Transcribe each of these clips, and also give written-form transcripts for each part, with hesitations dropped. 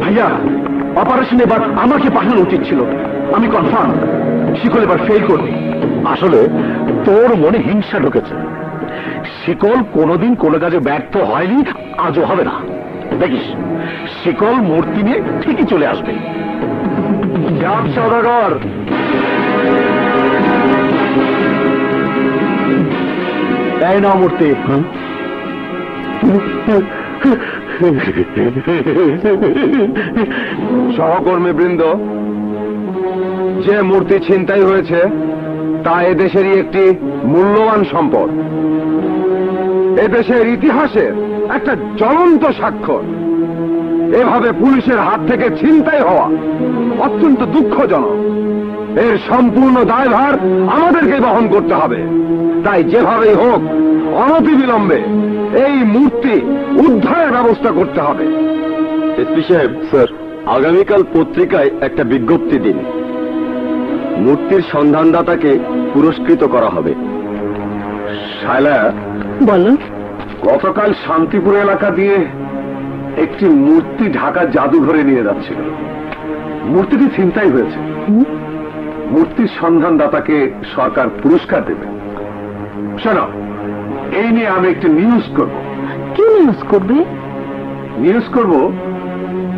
ভাইয়া, অপারেশন এবার আমাকে পাঠানো উচিত ছিল। আমি কনফার্ম শিকল এবার ফেল করবে। আসলে তোর মনে হিংসা ঢুকেছে। শিকল কোনোদিন কোনো কাজে ব্যর্থ হয়নি, আজও হবে না। দেখিস শিকল মূর্তি নিয়ে ঠিকই চলে আসবে। ডাব সওদাগর, এই নাও মূর্তি। সহকর্মী বৃন্দ, যে মূর্তি ছিনতাই হয়েছে তা এদেশেরই একটি মূল্যবান সম্পদ, এদেশের ইতিহাসের একটা জ্বলন্ত স্বাক্ষর। এভাবে পুলিশের হাত থেকে ছিনতাই হওয়া অত্যন্ত দুঃখজনক। এর সম্পূর্ণ দায়ভার আমাদেরকে বহন করতে হবে। তাই যেভাবেই হোক অনতিবিলম্বে এই মূর্তি উদ্ধারের ব্যবস্থা করতে হবে। এসপি সাহেব, স্যার, আগামীকাল পত্রিকায় একটা বিজ্ঞপ্তি দিন। মূর্তির সন্ধানদাতাকে পুরস্কৃত করা হবে। শায়লা, বলো। গতকাল শান্তিপুর এলাকা দিয়ে একটি মূর্তি ঢাকা জাদুঘরে নিয়ে যাচ্ছিল। মূর্তিটি ছিনতাই হয়েছে। মূর্তির সন্ধানদাতাকে সরকার পুরস্কার দেবে। শোনো, এই নিয়ে আমি একটি নিউজ করব। কি নিউজ করবে? নিউজ করব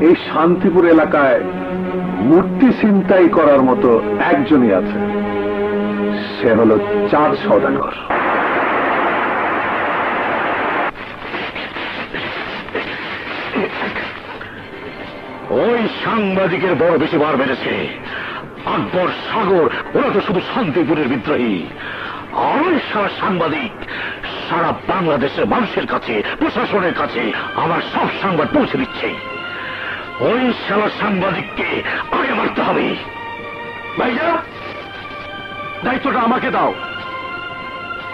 এই শান্তিপুর এলাকায় মূর্তি ছিনতাই করার মতো একজনই আছে। সে হলো চাঁদ সওদাগর। ওই সাংবাদিকের বড় বেশি বার বেড়েছে। আকবর, সাগর, ওরা তো শুধু শান্তিপুরের বিদ্রোহী। আর সারা সাংবাদিক সারা বাংলাদেশের মানুষের কাছে, প্রশাসনের কাছে আমার সব সংবাদ পৌঁছে দিচ্ছে। ওই সারা সাংবাদিককে আগে মারতে হবে। ভাইয়া, দায়িত্বটা আমাকে দাও।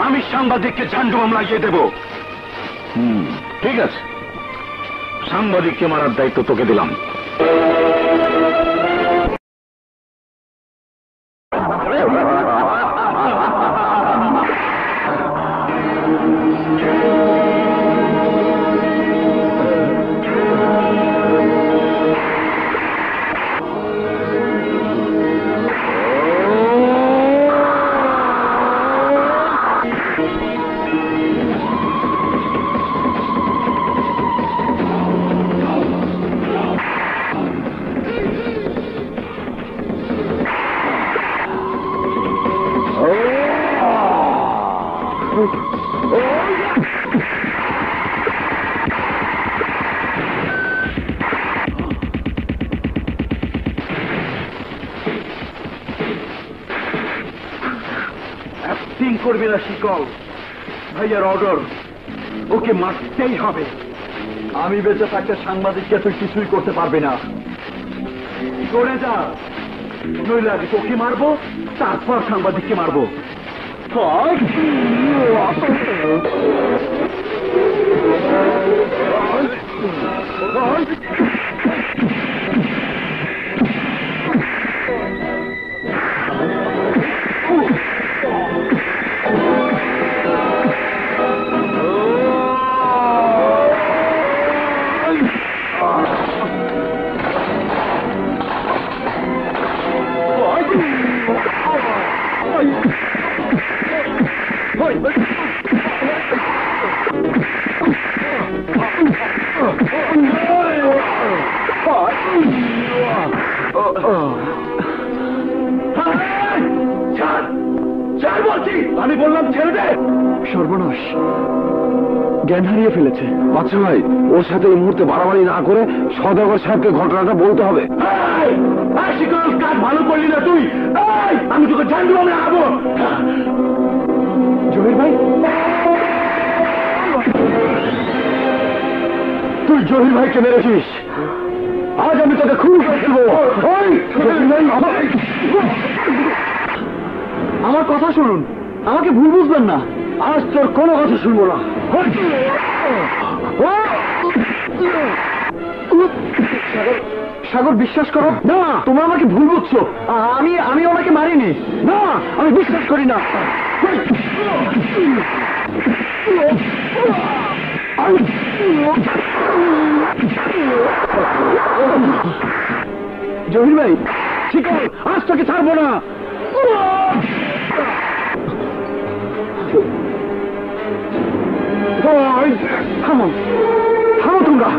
আমি সাংবাদিককে ঝান্ডুবাম লাগিয়ে দেব। ঠিক আছে, সাংবাদিককে মারার দায়িত্ব তোকে দিলাম। করবি না শিকল, ভাইয়ার অর্ডার, ওকে মারতেই হবে। আমি বেঁচে থাকতে সাংবাদিককে তুই কিছুই করতে পারবি না। করে যা, নইলে আগে তোকে মারবো, তারপর সাংবাদিককে মারবো। আমি বললাম ছেড়ে দে। সর্বনাশ, জ্ঞান হারিয়ে ফেলেছে। আচ্ছা ভাই, ওর সাথে এই মুহূর্তে বাড়াবাড়ি না করে সওদাগর সাহেবকে ঘটনাটা বলতে হবে। কাজ ভালো করলি না তুই। আমি তোকে জানবো, আমি আবো। জহির ভাই, তুই জহির ভাইকে মেরেছিস। আজ আমি তোকে খুন করে দেবো। আমার কথা শুনুন, আমাকে ভুল বুঝবেন না। আজ তোর কোনো কথা শুনবো না। সাগর, বিশ্বাস করো না, তোমরা আমাকে ভুল বুঝছো। আমি ওনাকে মারিনি। না, আমি বিশ্বাস করি না। জহির ভাই, শিকল, আজ তোকে ছাড়বো না। থামো, থামো তোমরা।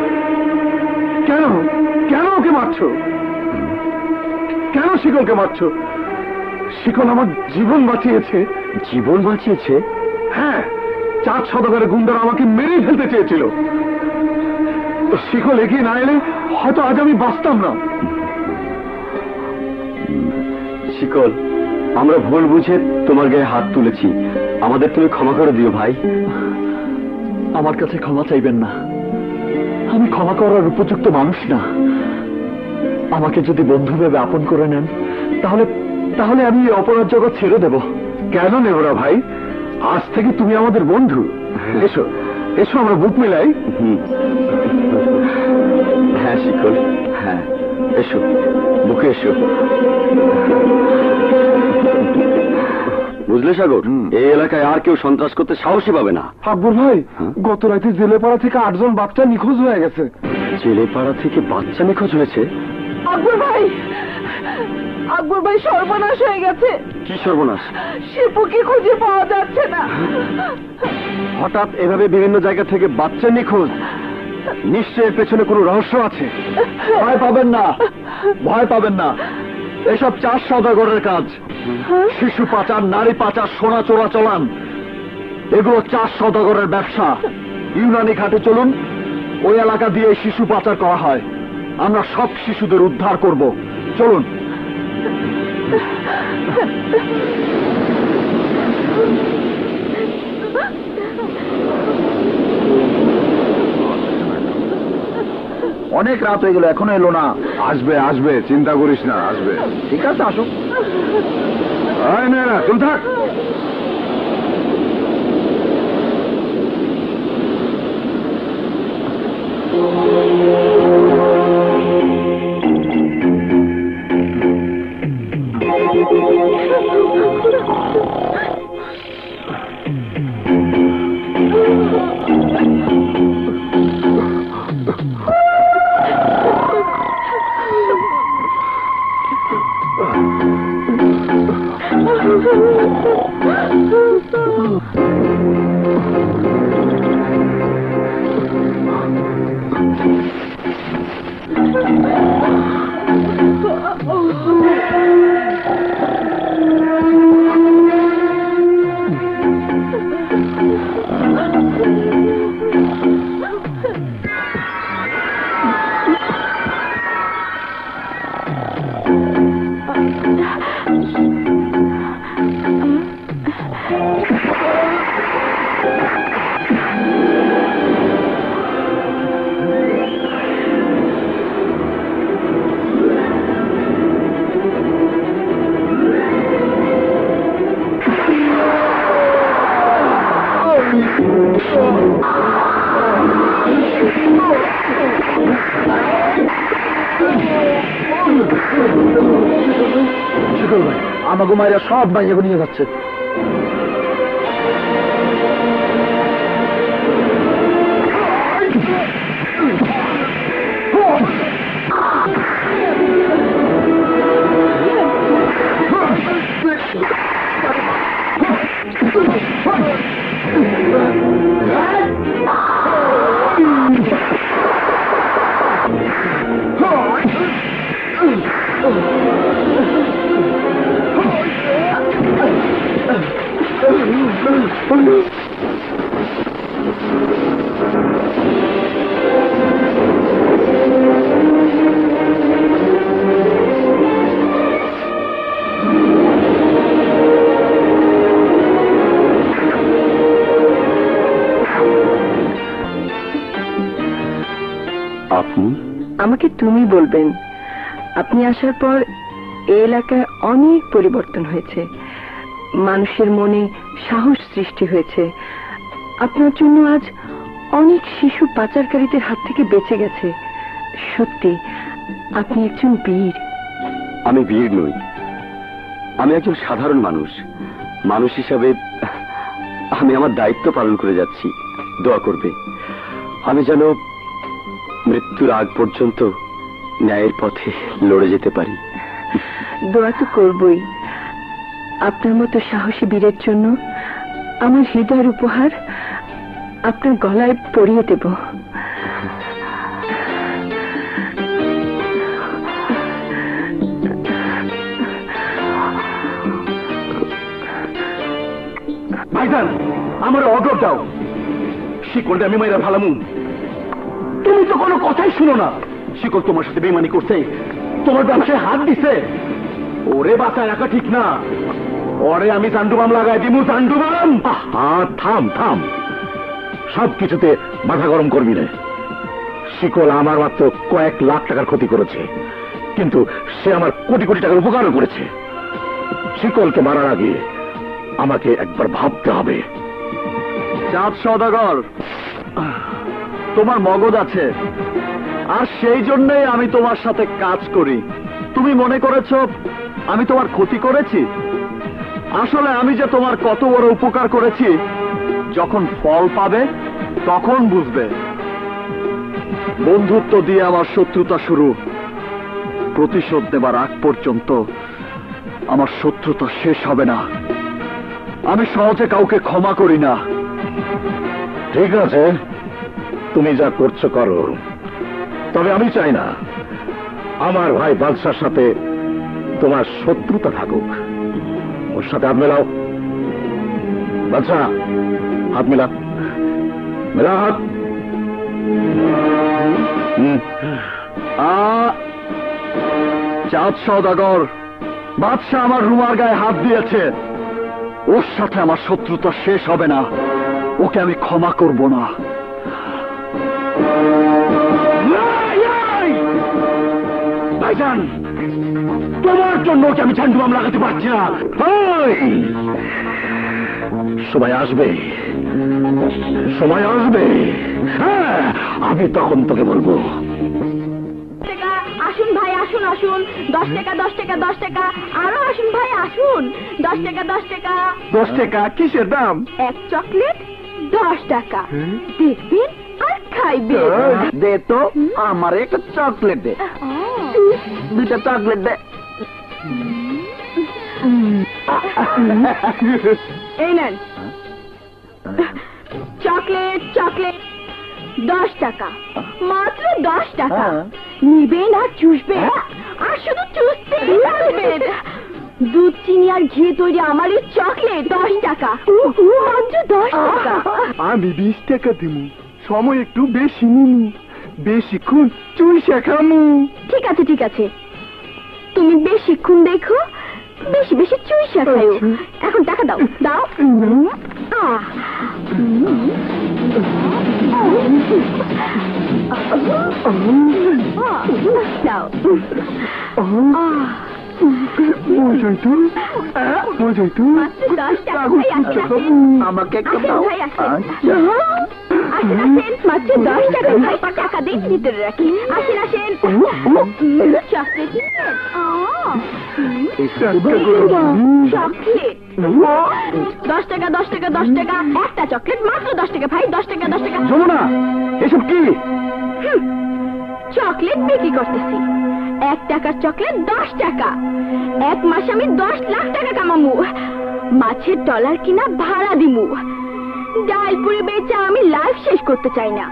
কেন কেন ওকে মারছো? কেন শিকলকে মারছো? শিকল আমার জীবন বাঁচিয়েছে। জীবন বাঁচিয়েছে? হ্যাঁ, 4 সদাগরের গুন্ডারা আমাকে মেরেই ফেলতে চেয়েছিল। শিকল এগিয়ে না এলে হয়তো আজ আমি বাঁচতাম না। শিকল, আমরা ভুল বুঝে তোমার গায়ে হাত তুলেছি, আমাদের তুমি ক্ষমা করে দিও ভাই। আমার কাছে ক্ষমা চাইবেন না, আমি ক্ষমা করার উপযুক্ত মানুষ না। আমাকে যদি বন্ধু ভেবে আপন করে নেন, তাহলে তাহলে আমি এই অপরাধ জগৎ ছেড়ে দেব। কেন নেব না ভাই? আজ থেকে তুমি আমাদের বন্ধু। এসো এসো, আমরা বুক মেলাই। হ্যাঁ শিকল, হ্যাঁ এসো, বুকে এসো। বুঝলে সাগর, এই এলাকায় আর কেউ সন্ত্রাস করতে সাহসী পাবে না। আকবর ভাই, গত রাতে জেলেপাড়া থেকে 8 জন বাচ্চা নিখোঁজ হয়ে গেছে। জেলেপাড়া থেকে বাচ্চা নিখোঁজ হয়েছে? আকবর ভাই, আকবর ভাই, সর্বনাশ হয়ে গেছে। কি সর্বনাশ? শিপুকে খুঁজে পাওয়া যাচ্ছে না। হঠাৎ এভাবে বিভিন্ন জায়গা থেকে বাচ্চা নিখোঁজ, নিশ্চয়ই এর পেছনে কোনো রহস্য আছে। ভয় পাবেন না, ভয় পাবেন না, এসব 4 সদাগরের কাজ। শিশু পাচার, নারী পাচার, সোনা চোরাচালান, এগুলো 4 সদাগরের ব্যবসা। ইউনানি ঘাটে চলুন, ওই এলাকা দিয়ে শিশু পাচার করা হয়। আমরা সব শিশুদের উদ্ধার করব, চলুন। অনেক রাত হয়ে গেল, এখনো এলো না। আসবে আসবে, চিন্তা করিস না, আসবে। ঠিক আছে, আসুক। না না, চল থাক। শিকল ভাই, আমাকে মায়েরা সব মাইয়াকে নিয়ে যাচ্ছে। আমাকে তুমি বলবেন। আপনি আসার পর এই এলাকায় অনেক পরিবর্তন হয়েছে, মানুষের মনে সাহস সৃষ্টি হয়েছে। আপনার জন্য আজ অনেক শিশু পাচারকারীদের হাত থেকে বেঁচে গেছে। সত্যি আপনি একজন বীর। আমি বীর নই, আমি একজন সাধারণ মানুষ। মানুষ হিসাবে আমি আমার দায়িত্ব পালন করে যাচ্ছি। দোয়া করবে। আমি যেন মৃত্যুর আগ পর্যন্ত ন্যায়ের পথে লড়ে যেতে পারি। দোয়া তো করবই। আপনার মতো সাহসী বীরের জন্য আমার হৃদয়ের উপহার আপনার গলায় পরিয়ে দেব। ভাইজান, আমার অর্ডার দাও। শিকলটা আমি মাইরা ভালামু। তুমি তো কোনো কথাই শুনো না। শিকল তোমার সাথে বেইমানি করছে, তোমার ব্যবসায় হাত দিছে। ওরে বাঁচায় রাখা ঠিক না। ওরে আমি চান্ডুবাম লাগাই দিমু। চান্ডুবাম। থাম থাম, সব কিছুতে মাথা গরম করবি না। শিকল আমার মাত্র কয়েক লাখ টাকার ক্ষতি করেছে, কিন্তু সে আমার কোটি কোটি টাকার উপকারও করেছে। শিকলকে মারার আগে আমাকে একবার ভাবতে হবে। চাঁদ সওদাগর, তোমার মগজ আছে, আর সেই জন্যই আমি তোমার সাথে কাজ করি। তুমি মনে করেছ আমি তোমার ক্ষতি করেছি? আসলে আমি যে তোমার কত বড় উপকার করেছি যখন ফল পাবে তখন বুঝবে। বন্ধুত্ব দিয়ে আমার শত্রুতা শুরু। প্রতিশোধ দেবার আগ পর্যন্ত আমার শত্রুতা শেষ হবে না। আমি সহজে কাউকে ক্ষমা করি না। ঠিক আছে, তুমি যা করছো করো, তবে আমি চাই না আমার ভাই বাদশার সাথে তোমার শত্রুতা থাকুক। ওর সাথে হাত মেলাও। বাদশা, হাত মেলা। মেলা হাত। চাঁদ সওদাগর, বাদশা আমার রুমার গায়ে হাত দিয়েছে। ওর সাথে আমার শত্রুতা শেষ হবে না। ওকে আমি ক্ষমা করব না। ভাইজান, তোমার জন্য ওকে আমি ঝান্ডুবাম লাগাতে পারছি না। সময় আসবে, সময় আসবে, হ্যাঁ, আমি তখন তোকে বলবো। আসুন ভাই, আসুন আসুন। 10 টাকা 10 টাকা 10 টাকা, আরো আসুন ভাই, আসুন। 10 টাকা 10 টাকা। 10 টাকা কিসের দাম? এক চকলেট 10 টাকা। দেখবেন আর খাইবেন। দে তো আমার একটা চকলেট দে। দুইটা চকলেট দে। এই নেন চকলেট। চকলেট 10 টাকা, মাত্র 10 টাকা। নিবেন আর চুষবেন, আর শুধু চুষতেই থাকবেন। দুধ, চিনি আর ঘি তৈরি আমার এই চকলেট 10 টাকা, মাত্র 10 টাকা। আমি 20 টাকা দিমু। সময় একটু বেশি নিমু, বেশিক্ষণ চুইসা খামু। ঠিক আছে ঠিক আছে, তুমি বেশিক্ষণ দেখো, বেশি বেশি চুইসা খাও। এখন টাকা দাও দাও। দাও। মাত্র 10 টাকা ভাই। আমাকে একটা আসেন দাও। ভাই, আসেন। আসেন আসেন, মাত্র 10 টাকা ভাই। টাকা দিয়ে ভিতরে রাখি। আসেন আসেন। চকলেট নিবেন? চকলেট 10 টাকা 10 টাকা 10 টাকা। একটা চকলেট মাত্র 10 টাকা ভাই। 10 টাকা 10 টাকা। যমুনা, এসব কি? চকলেট বিক্রি করতেছি। 1 টাকার চকলেট 10 টাকা। 1 মাসে আমি 10 লাখ টাকা কামামু। মাছের ডলার কিনা ভাড়া দিমু। ডালপুরি বেচে আমি লাইফ শেষ করতে চাই না।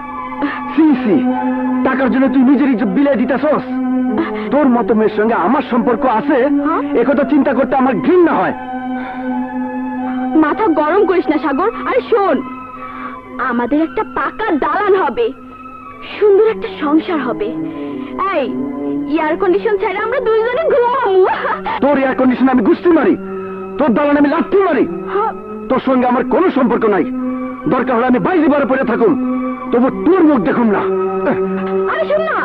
সি, টাকার জন্য তুই নিজের ইজ্জত বিলাই দিতেছস? তোর মতো মেয়ের সঙ্গে আমার সম্পর্ক আছে, একথা চিন্তা করতে আমার ঘৃণা হয়। মাথা গরম করিস না সাগর। আরে শোন, আমাদের একটা পাকা দালান হবে, সুন্দর একটা সংসার হবে। এই এয়ার কন্ডিশন ছাড়া আমরা দুইজনে ঘুমাবো। তোর এয়ার কন্ডিশন আমি গুষ্টি মারি, তোর দালান আমি লাথি মারি। তোর সঙ্গে আমার কোনো সম্পর্ক নাই। দরকার হলে আমি বাইরে বারে পড়ে থাকুন, তবু তোর মুখ দেখুন না। আরে শোন না,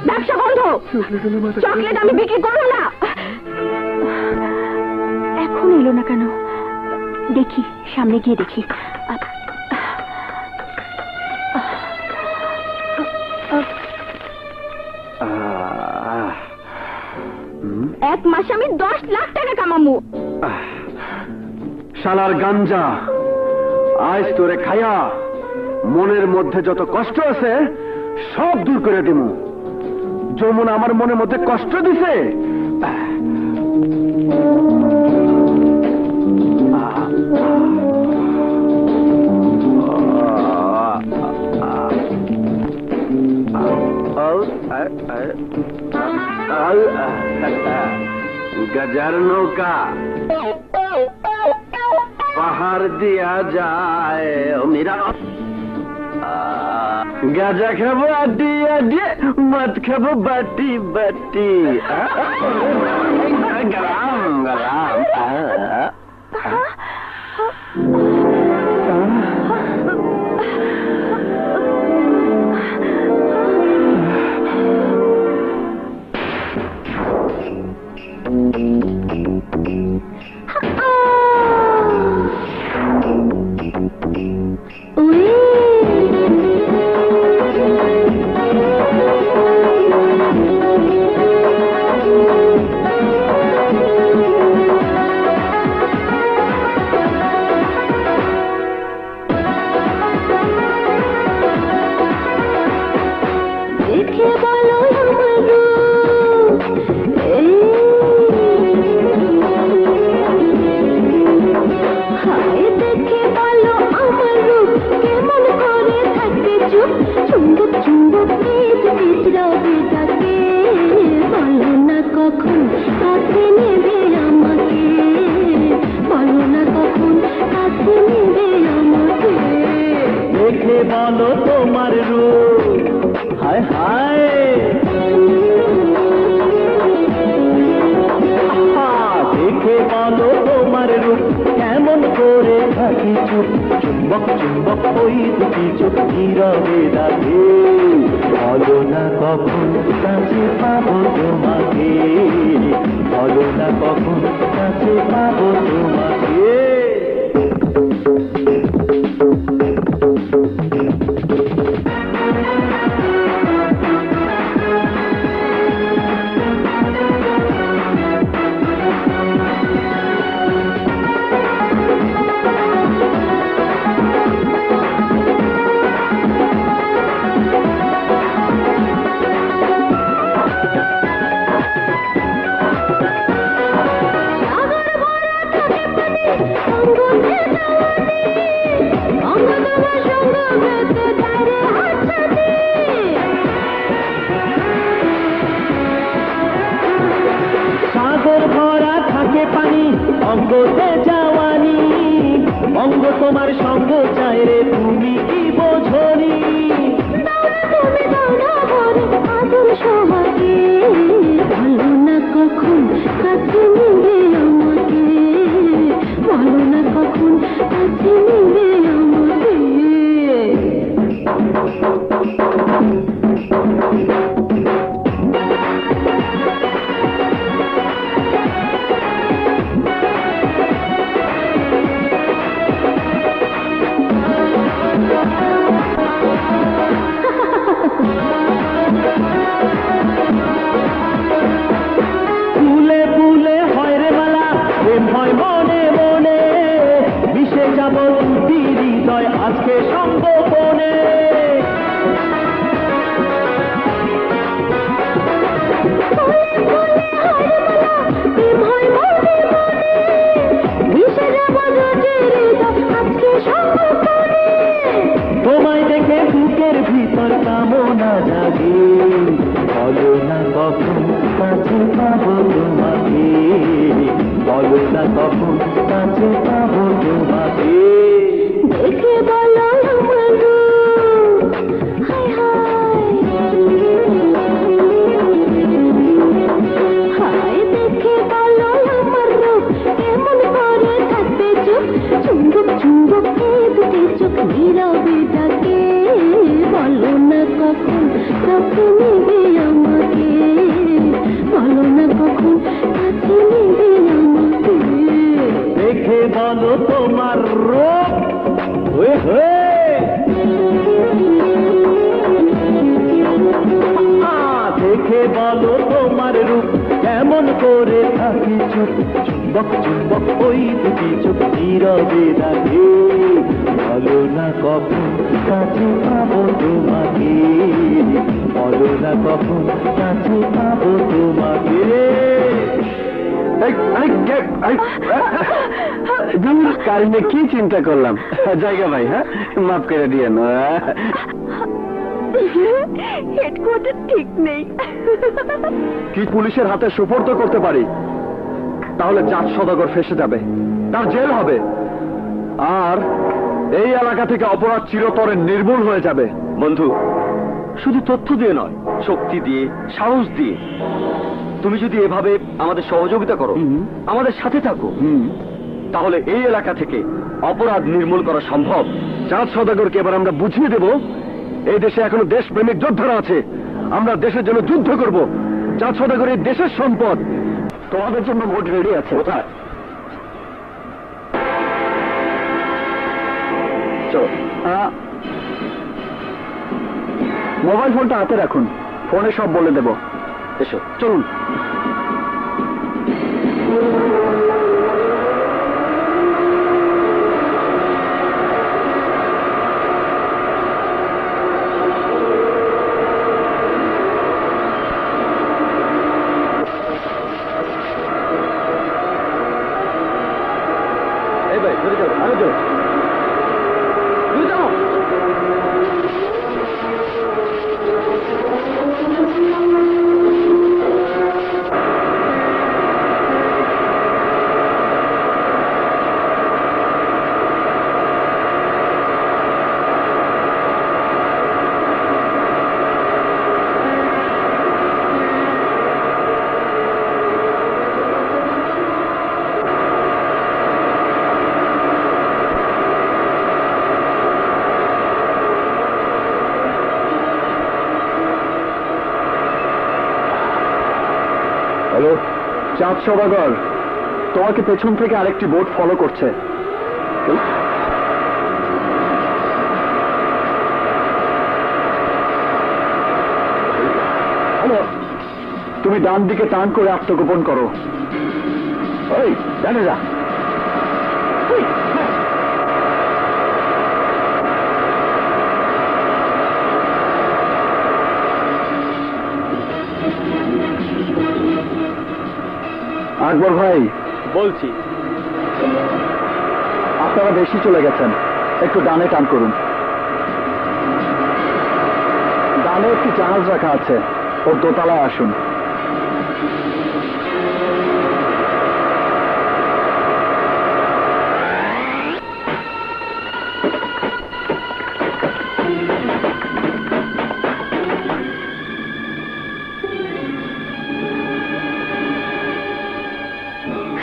ব্যবসা বন্ধ। চকলেট আমি বিক্রি করবো না। এখন এলো না কেন? দেখি, সামনে গিয়ে দেখি। 1 মাসে আমি 10 লাখ টাকা কামামু। শালার গাঞ্জা, আজ তোরে খায়া মনের মধ্যে যত কষ্ট আছে সব দূর করে দিমু। যমুনা আমার মনের মধ্যে কষ্ট দিছে, गजर नौका पहाड़ दिया जाए मेरा गाजा खाबो आडी आडी मत खाबो बाटी बाटी गरम गरम বলো তোমার রূপ হায় হায় দেখে বলো তোমার রূপ কেমন করে থাকি চুপ চুম্বক চুম্বক ওই দুটি চোখ নীরবে রাখে বলো না কখন কাছে পাবো তোমাকে বলো না কখন কাছে পাবো তোমাকে অঙ্গতে যাওয়ানি অঙ্গ তোমার সঙ্গ চাই রে তুমি কি বোঝনি তুমি দাও না ভরে আদর সহাগে বলো না কখন কাছে নিবে আমাকে বলো না কখন কাছে নিবে আমাকে আজকে সঙ্গোপনে তোমায় দেখে বুকের ভিতর কামনা জাগে বলো না কখন কাছে পাবো তোমাকে বলো না কখন কাছে পাবো তোমাকে দেখে বলো হায় হায় দেখে বলো আমার রূপ কেমন করে থাকবে চুপ চুম্বক চুম্বক দুটি চোখ নীরবে ডাকে বলো না কখন কাছে নিবে আমাকে বলো না কখন কাছে নিবে আমাকে দেখে বলো তোমার রূপ দেখে বলো তোমার রূপ কেমন করে থাকি চুপ চুম্বক চুম্বক ওই দুটি চোখ নীরবে রাখে বলো না কখন কাছে পাবো তোমাকে, বলো না কখন কাছে পাবো তোমাকে। কারণে কি চিন্তা করলাম জায়গা ভাই, হ্যাঁ মাফ করে দিয়ে হেডকোয়ার্টার ঠিক নেই। কি পুলিশের হাতে সুপর্দ করতে পারি, তাহলে জাত সদাগর ফেসে যাবে, তার জেল হবে, আর এই এলাকা থেকে অপরাধ চিরতরে নির্মূল হয়ে যাবে। বন্ধু, শুধু তথ্য দিয়ে নয়, শক্তি দিয়ে, সাহস দিয়ে। তুমি যদি এভাবে আমাদের সহযোগিতা করো, আমাদের সাথে থাকো, তাহলে এই এলাকা থেকে অপরাধ নির্মূল করা সম্ভব। জাত সদাগরকে এবার আমরা বুঝিয়ে দেব এই দেশে এখনো দেশপ্রেমিক যোদ্ধারা আছে, আমরা দেশের জন্য যুদ্ধ করব। জাত সদাগর এই দেশের সম্পদ, তোমাদের জন্য ভোট রেডি আছে। কোথায়? মোবাইল ফোনটা হাতে রাখুন, ফোনে সব বলে দেব। এসো, চলুন। এই ভাই, ঘুরে যাও, আরো যাও, ঘুরে যাও। হ্যালো, চাঁদ সদাগর, তোমাকে পেছন থেকে আরেকটি বোট ফলো করছে। তুমি ডান দিকে টান করে আত্মগোপন করো। ওই জানে যা। আকবর ভাই, বলছি। আপনারা বেশি চলে গেছেন, একটু ডানে টান করুন। ডানে একটি জাহাজ রাখা আছে, ওর দোতলায় আসুন।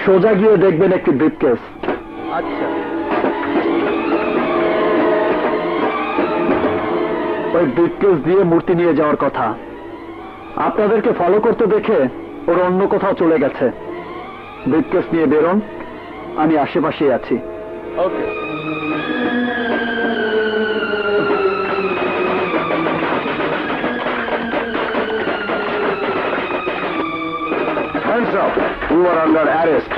সোজা গিয়ে দেখবেন একটি ব্রিফকেস। আচ্ছা। ওই ব্রিফকেস দিয়ে মূর্তি নিয়ে যাওয়ার কথা। আপনাদেরকে ফলো করতে দেখে ওর অন্য কোথাও চলে গেছে। ব্রিফকেস নিয়ে বেরোন, আমি আশেপাশেই আছি। ওকে। Hands up. You are under arrest.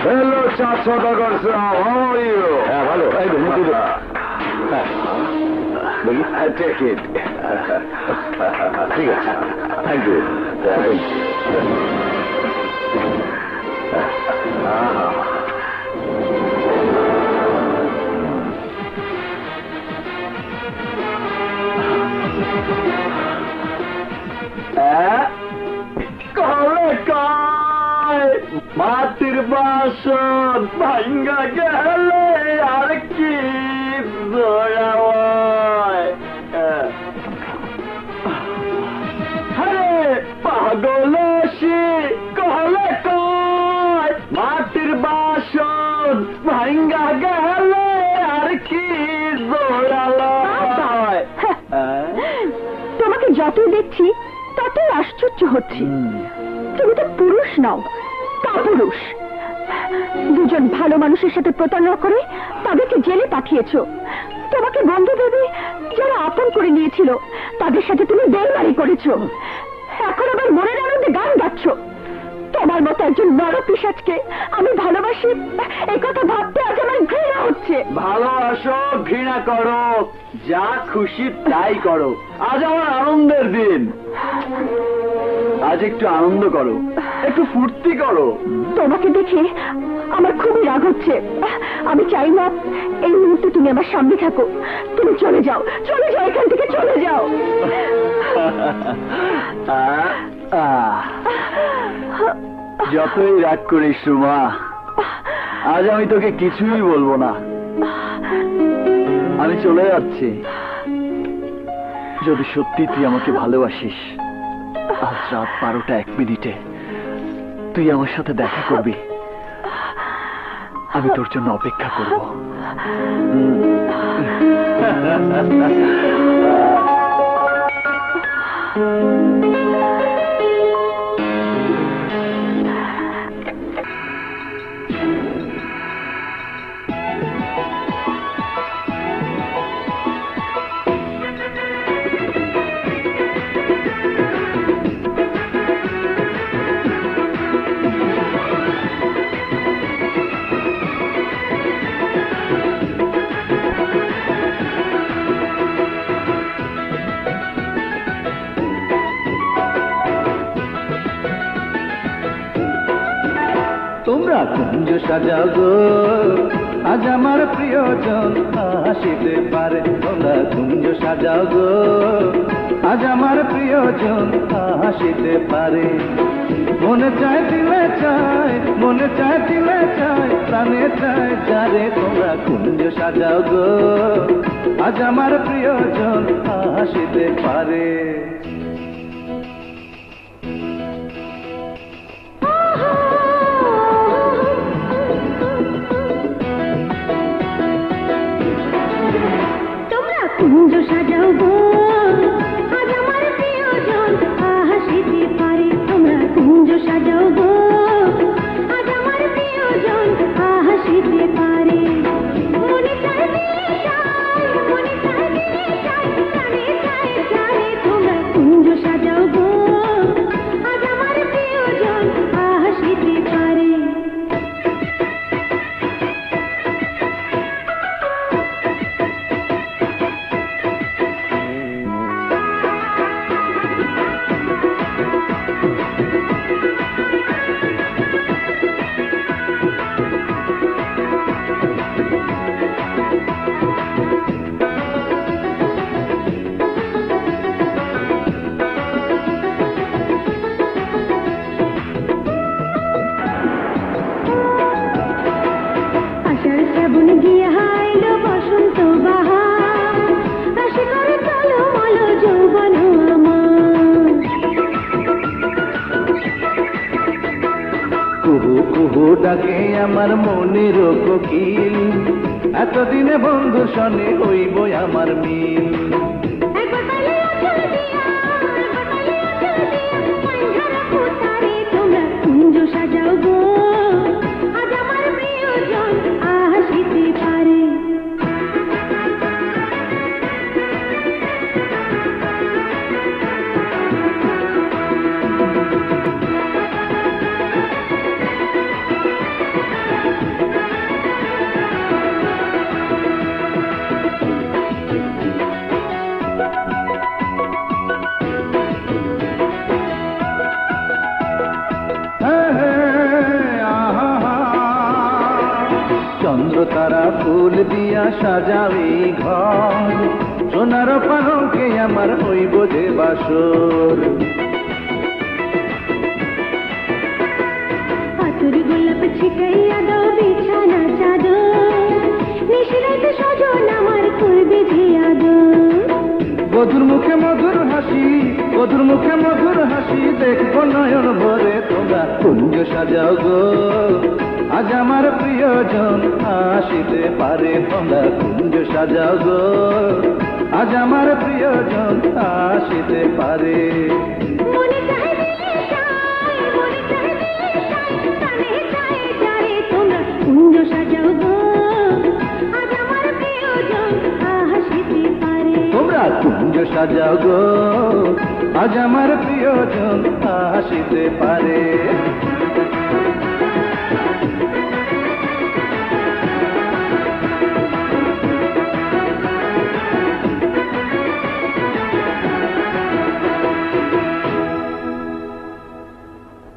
Hello, Chad Sodagar sir. How are you? Hello. I don't do that. I take it. Thank you. মাটির বাসন ভাঙ্গা গেলে আর কি দয়া হয়। যতই দেখছি ততই আশ্চর্য হচ্ছি। তুমি তো পুরুষ নও, কাপুরুষ। দুজন ভালো মানুষের সাথে প্রতারণা করে তাদেরকে জেলে পাঠিয়েছো। তোমাকে বন্ধু ভেবে যারা আপন করে নিয়েছিল তাদের সাথে তুমি বেইমানি করেছো। এখন আবার মনের আনন্দে গান গাচ্ছ। তোমার মতো একজন বড় পিশাচকে আমি ভালোবাসি, এই কথা ভাবতে আজ আমার ঘৃণা হচ্ছে। ভালোবাসো, ঘৃণা করো, যা খুশি তাই করো, আজ আমার আনন্দের দিন। আজ একটু আনন্দ করো, একটু ফুর্তি করো। তোমাকে দেখে আমার খুবই রাগ হচ্ছে। আমি চাই না এই মুহূর্তে তুমি আমার সামনে থাকো। তুমি চলে যাও, চলে যাও, এখান থেকে চলে যাও। যতই রাগ করিস রুমা, আজ আমি তোকে কিছুই বলবো না। আমি চলে যাচ্ছি। যদি সত্যি তুই আমাকে ভালোবাসিস, আজ রাত 12টা 1 মিনিটে তুই আমার সাথে দেখা করবি। আমি তোর জন্য অপেক্ষা করব। তোমরা কুঞ্জ সাজাও গো, আজ আমার প্রিয়জন আসিতে পারে। তোমরা কুঞ্জ সাজাও গো, আজ আমার প্রিয়জন আসিতে পারে। মনে চায় দিলে চায়, মনে চায় দিলে চায়, প্রাণে চায় যারে। তোমরা কুঞ্জ সাজাও গো, আজ আমার প্রিয়জন আসিতে পারে। কুঞ্জ সাজাও গো, আজ আমার প্রিয়জন হাসিতে পারে। তোমরা কুঞ্জ সাজাও গো, আজ আমার প্রিয়জন হাসিতে পারে। মনে চায় দিলে চায়, মনে চায় দিলে চায়, প্রাণে চায় চায়। তোমরা কুঞ্জ সাজাও গো, আজ আমার প্রিয়জন হাসিতে পারে। ডাকে আমার মনের কোকিল, এতদিনে বন্ধু সনে হইব আমার মিল। তোমরা কুঞ্জ সাজাও গো, আজ আমার প্রিয়জন আসিতে পারে। চন্দ্র তারা ফুল দিয়া সাজাবে ঘর, সোনার পালকে আমার হইব যে বাসর। পাথর গোলাপ ছিটাইয়া দাও বিছানা চাদর, নিশিরাতে সজন আমার করবে যে আদর। বধুর মুখে মধুর হাসি, বধুর মুখে মধুর হাসি দেখবো নয়ন ভরে। তোমরা কুঞ্জ সাজাও গো, আজ আমার প্রিয়জন আসিতে পারে। তোমরা কুঞ্জ সাজাও গো, আজ আমার প্রিয়জন আসিতে পারে। মনে চাহে দিলে চাই, মনে চাহে দিলে চাই, প্রাণে চাই যারে তোমরা কুঞ্জ সাজাও গো, আজ আমার প্রিয়জন আসিতে পারে। তোমরা কুঞ্জ সাজাও গো, আজ আমার প্রিয়জন আসিতে পারে।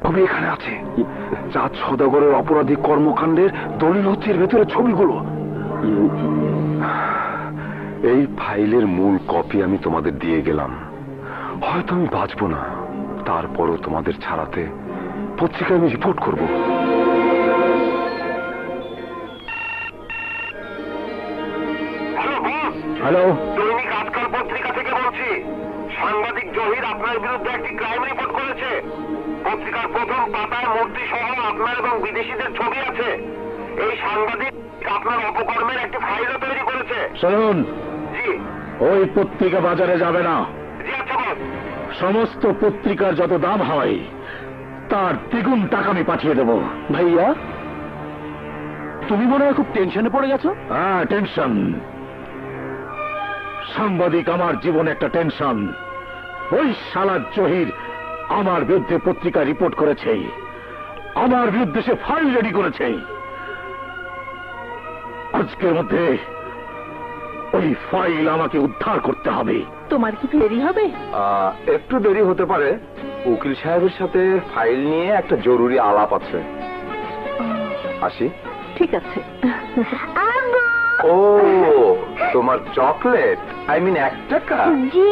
আমি এখানে আছি। চাঁদ সদাগরের অপরাধী কর্মকাণ্ডের দলিল হচ্ছে এর ভেতরে ছবিগুলো। এই ফাইলের মূল কপি আমি তোমাদের দিয়ে গেলাম। হয়তো আমি বাঁচবো না, তারপরও তোমাদের ছাড়াতে পত্রিকায় আমি রিপোর্ট করব। হ্যালো, দৈনিক আজকাল পত্রিকা থেকে বলছি, সাংবাদিক জহির আপনার বিরুদ্ধে একটি ক্রাইম রিপোর্ট করেছে। পত্রিকার প্রথম পাতায় মূর্তি সহ আপনার এবং বিদেশিদের ছবি আছে। এই সাংবাদিক আপনার অপকর্মের একটি ফাইলও তৈরি করেছে। শুনুন, জি ওই পত্রিকা বাজারে যাবে না। জি আচ্ছা বস। সমস্ত পত্রিকার যত দাম হয় তার দ্বিগুণ টাকা আমি পাঠিয়ে দেব। ভাইয়া, তুমি মনে হয় খুব টেনশনে পড়ে গেছো। হ্যাঁ, টেনশন। সাংবাদিক আমার জীবনে একটা টেনশন। ওই শালা জহির আমার বিরুদ্ধে পত্রিকা রিপোর্ট করেছে, আমার বিরুদ্ধে সে ফাইল রেডি করেছে। আজকের মধ্যে ওই ফাইল আমাকে উদ্ধার করতে হবে। তোমার কি দেরি হবে? একটু দেরি হতে পারে। উকিল সাহেবের সাথে ফাইল নিয়ে একটা জরুরি আলাপ আছে। আসি। ঠিক আছে। ও, তোমার চকলেট, আই মিন 1 টাকা। জি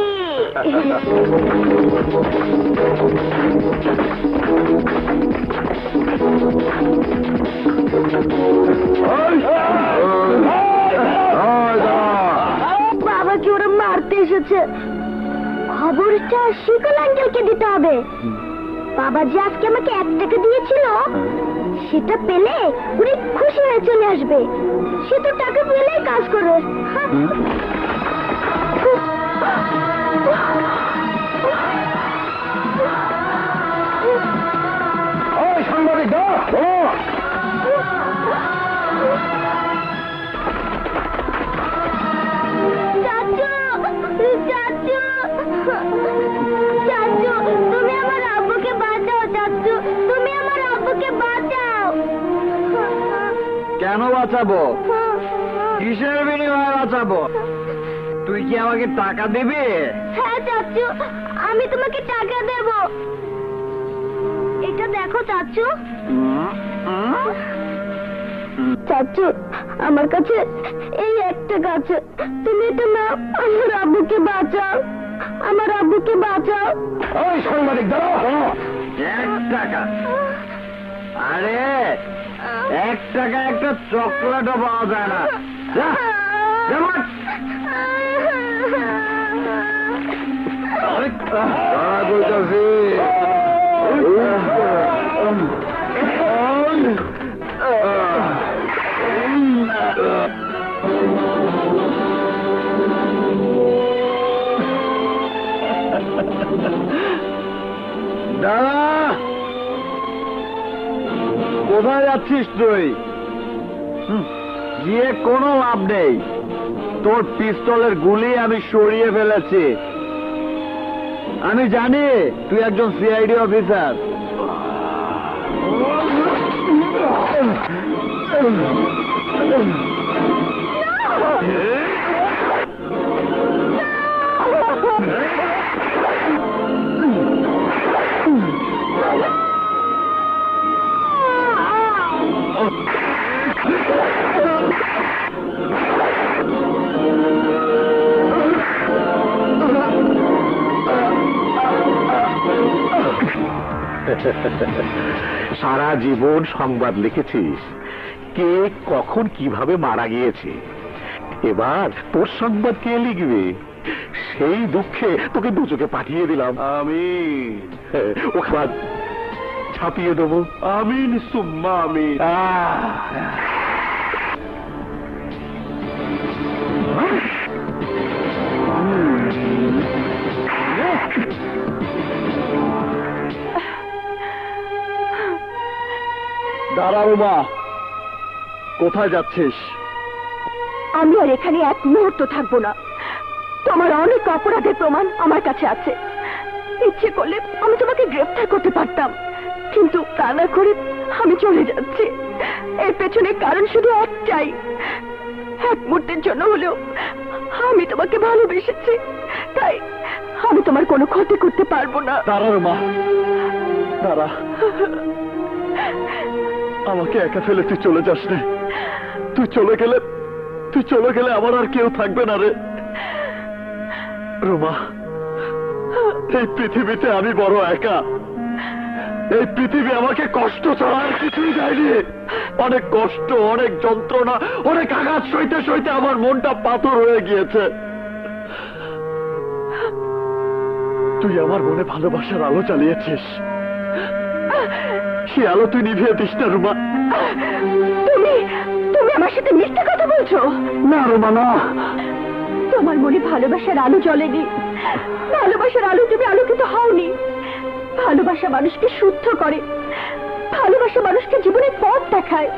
বাবাকে ওরা মারতে এসেছে। খবরটা শিকল আঙ্কেলকে দিতে হবে। বাবা যে আজকে আমাকে 1 টাকা দিয়েছিল, সেটা পেলে উনি খুশি হয়ে চলে আসবে। সে তো টাকা পেলেই কাজ করবে। ওই সাংবাদিক দাও। তুমি আমার আব্বুকে বাঁচাও। চাচু, তুমি আমার আব্বুকে বাঁচাও। কেন বাঁচাবো? কিসের বিনিময়ে বাঁচাবো? তুই কি আমাকে টাকা দিবি? হ্যাঁ চাচু, আমি তোমাকে টাকা দেব। এটা দেখো চাচু। চাচু, আমার কাছে এই 1 টাকা আছে। তুমি এটা নাও, আমার আব্বুকে বাঁচাও। আমার আব্বুকে বাঁচাও। ওই সাংবাদিক দাও। 1 টাকা? আরে 1 টাকা একটা চকলেটও পাওয়া যায় না। যা, যা মার। দাদা, কোথায় যাচ্ছিস তুই? গিয়ে কোনো লাভ নেই। তোর পিস্তলের গুলি আমি সরিয়ে ফেলেছি। আমি জানি তুই একজন সিআইডি অফিসার। সারা জীবন সংবাদ লিখেছিস, কে কখন কিভাবে মারা গিয়েছে। এবার তোর সংবাদ কে লিখবে? সেই দুঃখে তোকে দুচোখে পাঠিয়ে দিলাম। আমি ওখানে ছাপিয়ে দেবো। আমিন সুম্মা আমিন। দাঁড়া রুমা, কোথায় যাচ্ছিস? আমি আর এখানে এক মুহূর্ত থাকবো না। তোমার অনেক অপরাধের প্রমাণ আমার কাছে আছে। ইচ্ছে করলে আমি তোমাকে গ্রেফতার করতে পারতাম, কিন্তু তা না করে আমি চলে যাচ্ছি। এর পেছনে কারণ শুধু একটাই, এক মুহূর্তের জন্য হলেও আমি তোমাকে ভালোবেসেছি, তাই আমি তোমার কোনো ক্ষতি করতে পারবো না। দাঁড়া রুমা, দাঁড়া। আমাকে একা ফেলে তুই চলে যাস রে। তুই চলে গেলে আমার আর কেউ থাকবে না রে রুমা। এই পৃথিবীতে আমি বড় একা। এই পৃথিবী আমাকে কষ্ট ছাড়া আর কিছুই দেয়নি। অনেক কষ্ট, অনেক যন্ত্রণা, অনেক আঘাত সইতে সইতে আমার মনটা পাথর হয়ে গিয়েছে। তুই আমার মনে ভালোবাসার আলো জ্বালিয়েছিস, সে আলো তুই নিভিয়ে দিস না রুমা। তুমি আমার সাথে মিথ্যা কথা বলছো। না রুমা, না। তোমার মনে ভালোবাসার আলো জ্বলেনি। ভালোবাসার আলো তুমি আলোকিত হওনি। ভালোবাসা মানুষকে শুদ্ধ করে, ভালোবাসা মানুষকে জীবনের পথ দেখায়।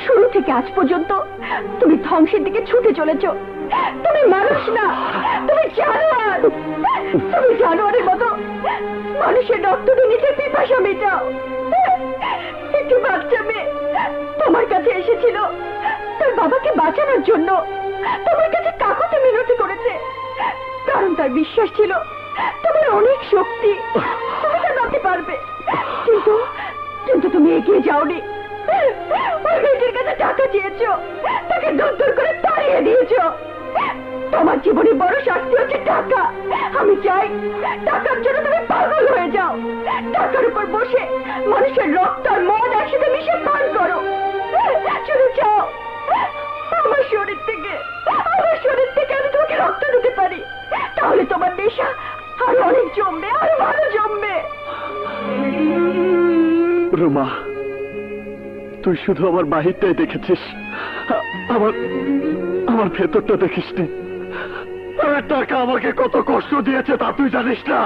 শুরু থেকে আজ পর্যন্ত তুমি ধ্বংসের দিকে ছুটে চলেছ। তুমি মানুষ না, তুমি জানোয়ার। তুমি জানোয়ারের মতো মানুষের রক্ত দিয়ে নিজের পিপাসা মেটাও। একটি বাচ্চা মেয়ে তোমার কাছে এসেছিল তার বাবাকে বাঁচানোর জন্য। তোমার কাছে কাকুতি মিনতি করেছে, কারণ তার বিশ্বাস ছিল তোমার অনেক শক্তি, তুমি তা জানতে পারবে। কিন্তু তুমি এগিয়ে যাওনি। ওই মেয়েটির কাছে টাকা চেয়েছ, তাকে দূর দূর করে তাড়িয়ে দিয়েছ। তোমার জীবনে বড় শাস্তি হচ্ছে টাকা। আমি চাই টাকার জন্য তুমি পাগল হয়ে যাও। টাকার উপর বসে মানুষের রক্ত আর মদ একসাথে মিশে পান করো। শুধু চাও আমার শরীর থেকে আমি তোমাকে রক্ত দিতে পারি, তাহলে তোমার নেশা আরো অনেক জমবে, আরো ভালো জমবে। রুমা, তুই শুধু আমার বাহিরটাই দেখেছিস, আমার ভেতরটা দেখিসনি। টাকা আমাকে কত কষ্ট দিয়েছে তা তুই জানিস না।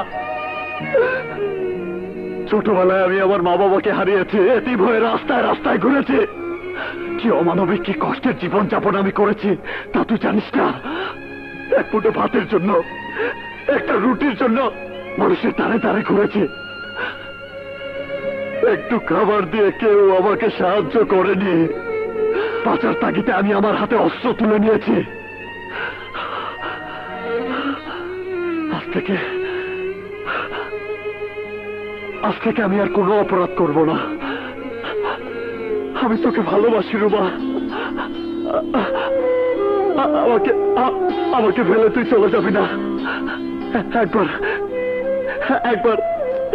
ছোটবেলায় আমি আমার মা বাবাকে হারিয়েছি, এতিম হয়ে রাস্তায় রাস্তায় ঘুরেছি। কি অমানবিক, কি কষ্টের জীবন যাপন আমি করেছি তা তুই জানিস না। এক ফুটো ভাতের জন্য, একটা রুটির জন্য মানুষের দ্বারে দ্বারে ঘুরেছি। একটু খাবার দিয়ে কেউ আমাকে সাহায্য করেনি। বাঁচার তাগিদে আমি আমার হাতে অস্ত্র তুলে নিয়েছি। আজ থেকে আমি আর কোনো অপরাধ করব না। আমি তোকে ভালোবাসি রুমা। আমাকে ফেলে তুই চলে যাবি না।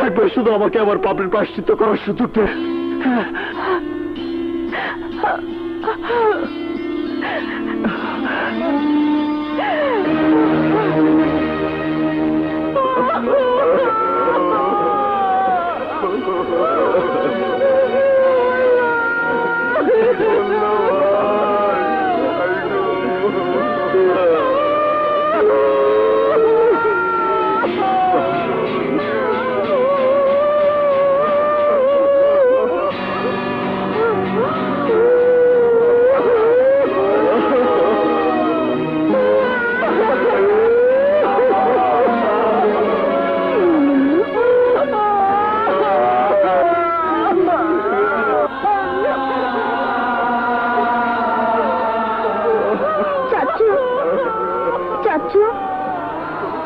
একবার শুধু আমাকে আমার পাপের প্রায়শ্চিত্ত করার সুযোগ দে।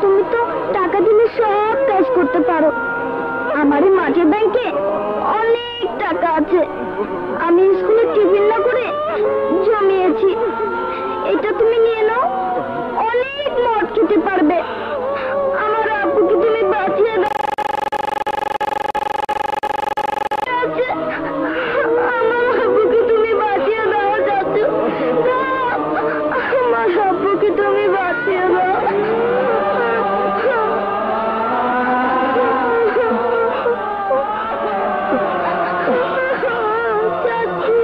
তুমি তো টাকা দিলে সব কাজ করতে পারো। আমার মাঝে ব্যাংকে অনেক টাকা আছে, আমি স্কুলে টিফিন না করে জমিয়েছি। এটা তুমি নিয়ে নাও, অনেক মদ খেতে পারবে। আমার আব্বুকে তুমি বাঁচিয়ে দাও। আমার আব্বুকে তুমি বাঁচিয়ে দাও চাচু, আমার আব্বুকে তুমি বাঁচিয়ে দাও। চাচু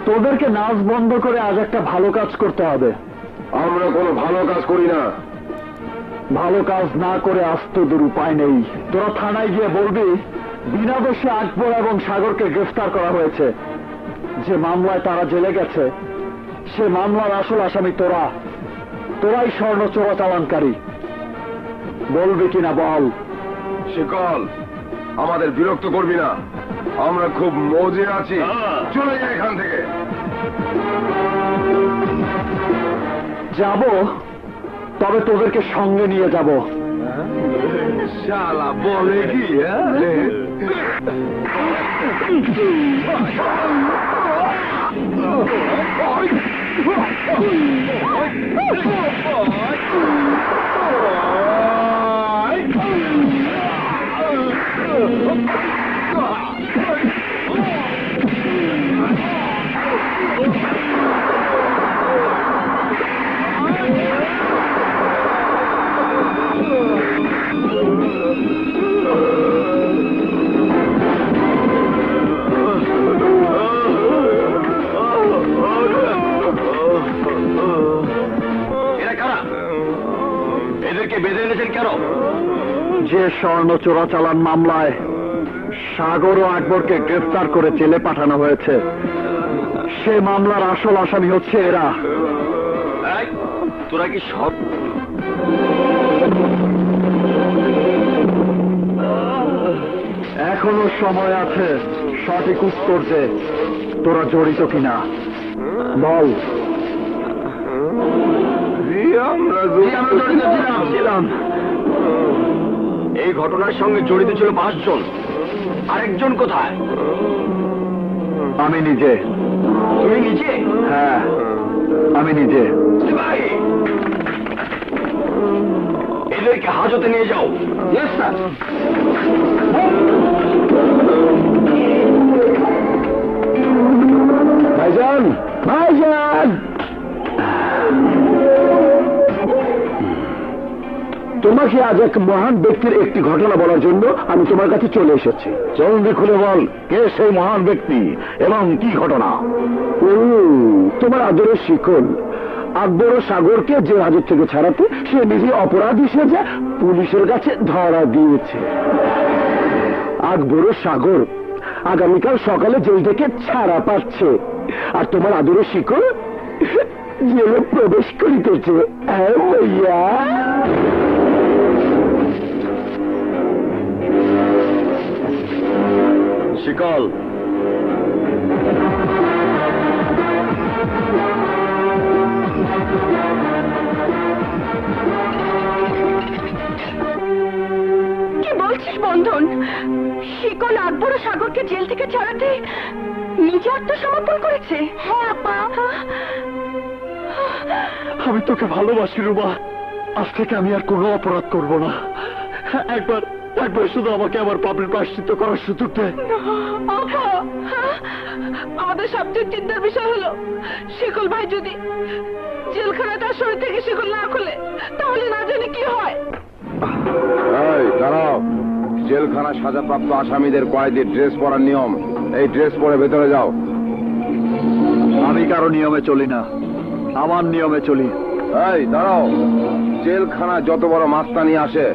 তোদেরকে নাচ বন্ধ করে আজ একটা ভালো কাজ করতে হবে। আমরা কোনো ভালো কাজ করি না। ভালো কাজ না করে আজ তোদের উপায় নেই। তোরা থানায় গিয়ে বলবি বিনা দোষে আকবর এবং সাগরকে গ্রেফতার করা হয়েছে। যে মামলায় তারা জেলে গেছে সে মামলার আসল আসামি তোরাই স্বর্ণ চোরাচালানকারী। বলবি কিনা বল? শিকল, আমাদের বিরক্ত করবি না, আমরা খুব মজে আছি। চলে যাই এখান থেকে। যাব, তবে তোদেরকে সঙ্গে নিয়ে যাব। শালা বলে কি? এদেরকে বেঁধে এনেছেন কেন? যে স্বর্ণ চোরাচালান মামলায় সাগর ও আকবরকে গ্রেফতার করে জেলে পাঠানো হয়েছে সে মামলার আসল আসামি হচ্ছে এরা। তোরা কি সব এখনো সময় আছে সঠিক উত্তর দে, তোরা জড়িত কিনা বল। আমরা জড়িত ছিলাম। এই ঘটনার সঙ্গে জড়িত ছিল 5 জন। আরেকজন কোথায়? আমি নিজে। তুমি নিজে? হ্যাঁ, আমি নিজে। এদেরকে হাজতে নিয়ে যাও। Yes sir. ভাইজান, ভাইজান, তোমাকে আজ এক মহান ব্যক্তির একটি ঘটনা বলার জন্য আমি তোমার কাছে চলে এসেছি। জলদি খুলে বল, কে সেই মহান ব্যক্তি এবং কি ঘটনা? তোমার আদরের শিকল আকবর ও সাগরকে যে হাজত থেকে ছাড়াতে সে নিজে অপরাধী সেজে পুলিশের কাছে ধরা দিয়েছে। আকবর ও সাগর আগামীকাল সকালে জেল থেকে ছাড়া পাচ্ছে, আর তোমার আদরের শিকল জেলে প্রবেশ করিতেছে। শিকল, কি বলছিস বন্ধন? শিকল আকবর ও সাগরকে জেল থেকে ছাড়াতে নিজে আত্মসমর্পণ করেছে? হ্যাঁ আপা। আমি তোকে ভালোবাসি রুমা, আজ থেকে আমি আর কোনো অপরাধ করব না। একবার শুধু আমাকে আমার পাপের প্রায়শ্চিত্ত করার সুযোগ দে। আপা, আমাদের সবচেয়ে চিন্তার বিষয় হলো শিকল ভাই যদি জেলখানা তার শরীর থেকে শিকল না খুলে তাহলে না জানি কি হয়। দাঁড়াও, জেলখানা সাজাপ্রাপ্ত আসামিদের কয়েদি ড্রেস পরার নিয়ম, এই ড্রেস পরে ভেতরে যাও। আমি কারো নিয়মে চলি না, আমার নিয়মে চলি। এই দাঁড়াও, জেলখানা যত বড় মাস্তানি আসে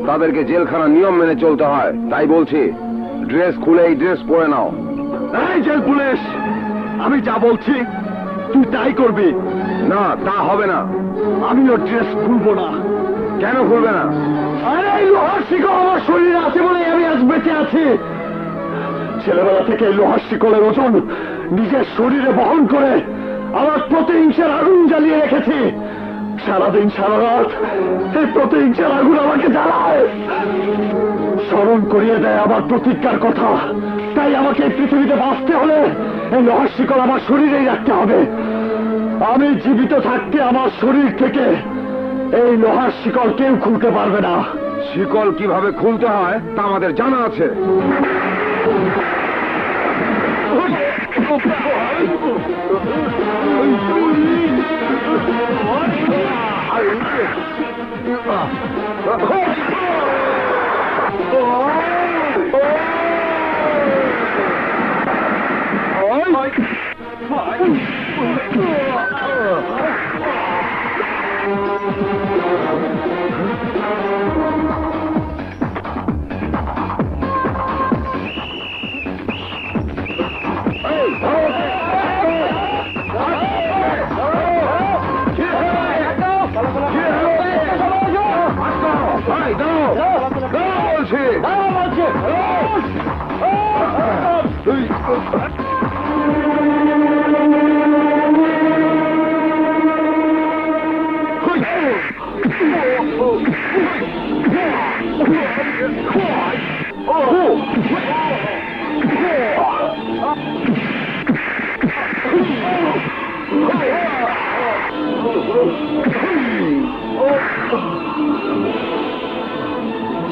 তাদেরকে জেলখানা নিয়ম মেনে চলতে হয়, তাই বলছি ড্রেস খুলে এই ড্রেস পরে নাও। এই জেল পুলিশ, আমি যা বলছি তুই তাই করবি। না, তা হবে না। আমি ওর ড্রেস খুলবো না। কেন খুলবে না? আরে এই লোহার শিকল আমার শরীরে আছে বলে আমি আজ বেঁচে আছি। ছেলেবেলা থেকে এই লোহার শিকলের ওজন নিজের শরীরে বহন করে আমার প্রতিহিংসার আগুন জ্বালিয়ে রেখেছি। সারাদিন সারা রাত এই প্রতিহিংসার আগুন আমাকে জ্বালায়, স্মরণ করিয়ে দেয় আমার প্রতিজ্ঞার কথা। তাই আমাকে এই পৃথিবীতে বাঁচতে হলে এই লোহার শিকল আমার শরীরেই রাখতে হবে। আমি জীবিত থাকতে আমার শরীর থেকে এই লোহার শিকল কেউ খুলতে পারবে না। শিকল কিভাবে খুলতে হয় তা আমাদের জানা আছে।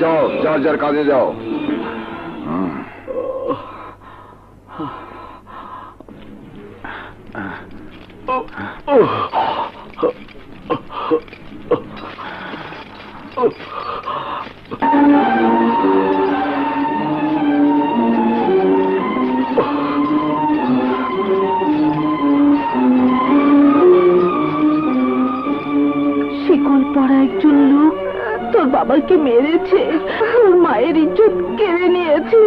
যাও, যার যার কাজে যাও। শিকল পরা একজন লোক তোর বাবাকে মেরেছে, ওর মায়ের ইজ্জত কেড়ে নিয়েছে।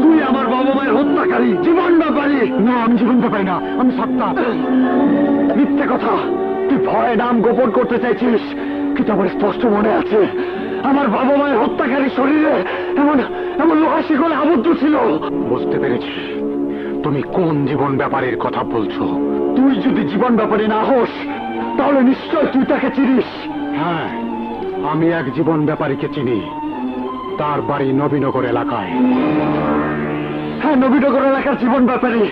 তুই আমার বাবা মায়ের হত্যাকারী, জীবন ব্যাপারী। না, আমি জীবন ব্যাপারী না, আমি সত্তা। মিথ্যে কথা। তুই ভয়ে নাম গোপন করতে চাইছিস, কিন্তু আমার স্পষ্ট মনে আছে আমার বাবা মায়ের হত্যাকারী শরীরে এমন এমন লোহা শিকলে আবদ্ধ ছিল। বুঝতে পেরেছি তুমি কোন জীবন ব্যাপারীর কথা বলছো। তুই যদি জীবন ব্যাপারী না হোস তাহলে নিশ্চয় তুই তাকে চিনিস। হ্যাঁ, আমি এক জীবন ব্যাপারীকে চিনি। তার বাড়ি নবীনগর এলাকায়। হ্যাঁ, নবীনগর এলাকার জীবন ব্যাপারী।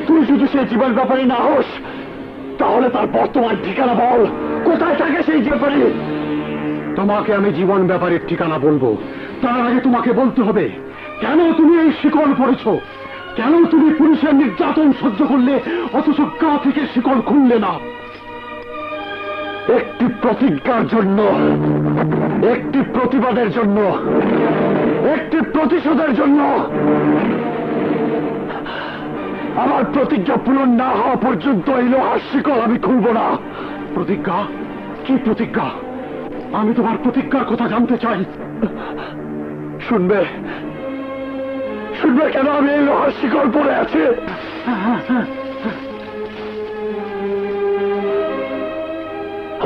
তুই যদি সেই জীবন ব্যাপারী না হোস তাহলে তার বর্তমান ঠিকানা বল, কোথায় থাকে সেই ব্যাপারী। তোমাকে আমি জীবন ব্যাপারীর ঠিকানা বলবো, তার আগে তোমাকে বলতে হবে কেন তুমি এই শিকল পড়েছ, কেন তুমি পুলিশের নির্যাতন সহ্য করলে অথচ গা থেকে শিকল খুললে না। একটি প্রতিজ্ঞার জন্য, একটি প্রতিবাদের জন্য, একটি প্রতিশোধের জন্য। আমার প্রতিজ্ঞা পূরণ না হওয়া পর্যন্ত এই লোহার শিকল আমি খুলব না। প্রতিজ্ঞা? কি প্রতিজ্ঞা? আমি তোমার প্রতিজ্ঞার কথা জানতে চাই। শুনবে, শুনবে কেন আমি এই লোহার শিকল পরে আছি।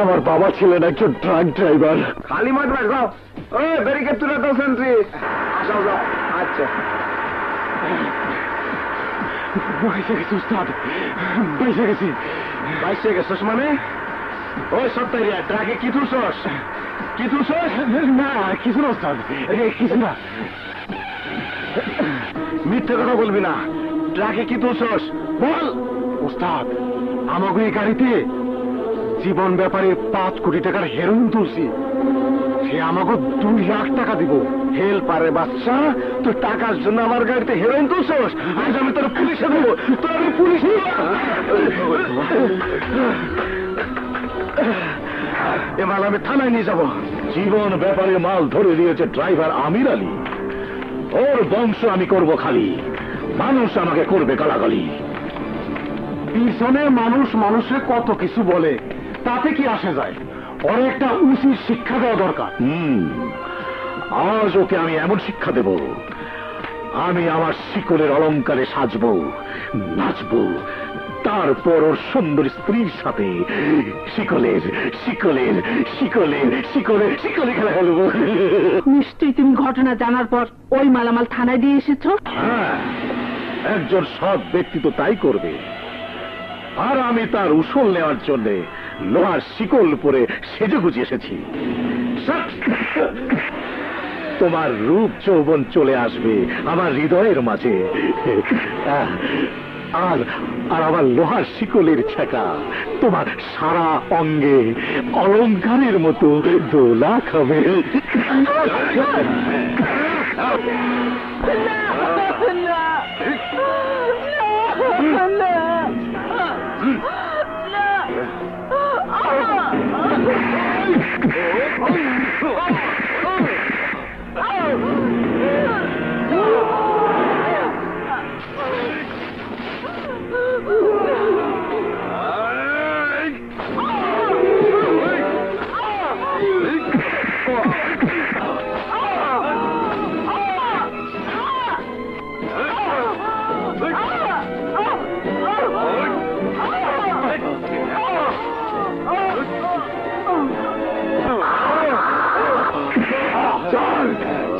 আমার বাবা ছিলেন একজন ট্রাক ড্রাইভার। খালি মাঠ রাখো, ওই ব্যারিকেড তুলে দাও সেন্ট্রি। যাও যাও। আচ্ছা, বাইসে গেছি উস্তাদ, বাইসে গেছি। বাইসে গেছিস মানে? ওই সত্তারিয়া, ট্রাকে কি তুলছস? কি তুলছস? না কিছু না উস্তাদ, কিছু না। মিথ্যে কথা বলবি না। ট্রাকে কি তুলছস বল। উস্তাদ, আমাকে এই গাড়িতে জীবন ব্যাপারে 5 কোটি টাকার হেরোইন তুলছি। সে আমাকে 2 লাখ টাকা দিব। হেল পারে বাচ্চা, তুই টাকার জন্য আমার গাড়িতে হেরোইন তুলছস? আজ আমি তোর পুলিশে দেবো, তোর আমি পুলিশে। এ মাল আমি থানায় নিয়ে যাব। জীবন ব্যাপারে মাল ধরে দিয়েছে ড্রাইভার আমির আলী। ওর বংশ আমি করব খালি, মানুষ আমাকে করবে গালাগালি। পিছনে মানুষ মানুষে কত কিছু বলে, তাতে কি আসে যায়? ওর একটা উচিত শিক্ষা দেওয়া দরকার। আজ ওকে আমি এমন শিক্ষা দেব, আমি আমার শিকলের অলংকারে সাজবো, নাচবো, তারপর ওর সুন্দর স্ত্রীর সাথে শিকলের শিকলের শিকলের শিকলের শিকলে খেলা খেলবো। নিশ্চয়ই তুমি ঘটনা জানার পর ওই মালামাল থানায় দিয়ে এসেছো। হ্যাঁ, একজন সৎ ব্যক্তি তো তাই করবে। আর আমি তার উসল নেওয়ার জন্য লোহার শিকল পরে সেজে গুজে এসেছি। তোমার রূপ যৌবন চলে আসবে আমার হৃদয়ের মাঝে, আর আর আমার লোহার শিকলের ছেঁকা তোমার সারা অঙ্গে অলংকারের মতো দোলা খাবে।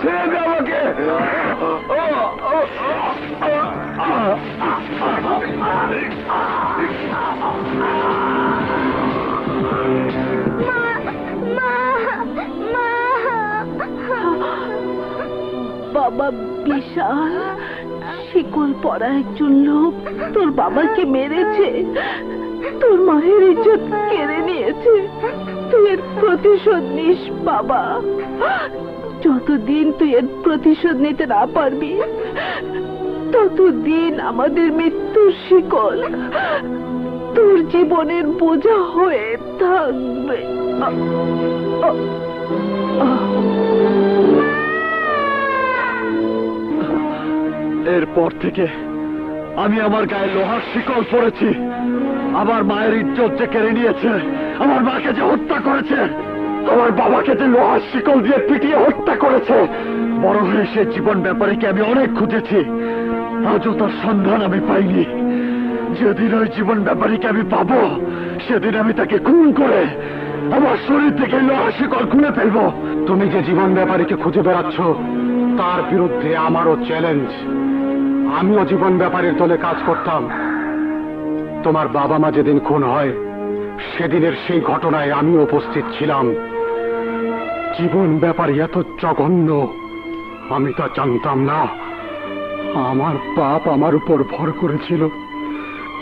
ছেড়ে দে আমাকে। বাবা বিশাল শিকল পরা একজন লোক তোর বাবাকে মেরেছে, তোর মায়ের ইজ্জত কেড়ে নিয়েছে। তুই এর প্রতিশোধ নিস বাবা। যতদিন তুই এর প্রতিশোধ নিতে না পারবি ততদিন আমাদের মৃত্যুর শিকল তোর জীবনের বোঝা হয়ে থাকবে। এরপর থেকে আমি আমার গায়ে লোহার শিকল পরেছি। আমার মায়ের ইজ্জত যে কেড়ে নিয়েছে, আমার মাকে যে হত্যা করেছে, আমার বাবাকে যে লোহার শিকল দিয়ে পিটিয়ে হত্যা করেছে, বড় হয়ে সে জীবন ব্যাপারীকে আমি অনেক খুঁজেছি, আজও তার সন্ধান আমি পাইনি। যেদিন ওই জীবন ব্যাপারীকে আমি পাবো, সেদিন আমি তাকে খুন করে আমার শরীর থেকে লোহার শিকল খুলে ফেলবো। তুমি যে জীবন ব্যাপারীকে খুঁজে বেড়াচ্ছ, তার বিরুদ্ধে আমারও চ্যালেঞ্জ। আমিও জীবন ব্যাপারীর দলে কাজ করতাম। তোমার বাবা মা যেদিন খুন হয়, সেদিনের সেই ঘটনায় আমিও উপস্থিত ছিলাম। জীবন ব্যাপারী এত জঘন্য আমি তা জানতাম না। আমার বাপ আমার উপর ভর করেছিল।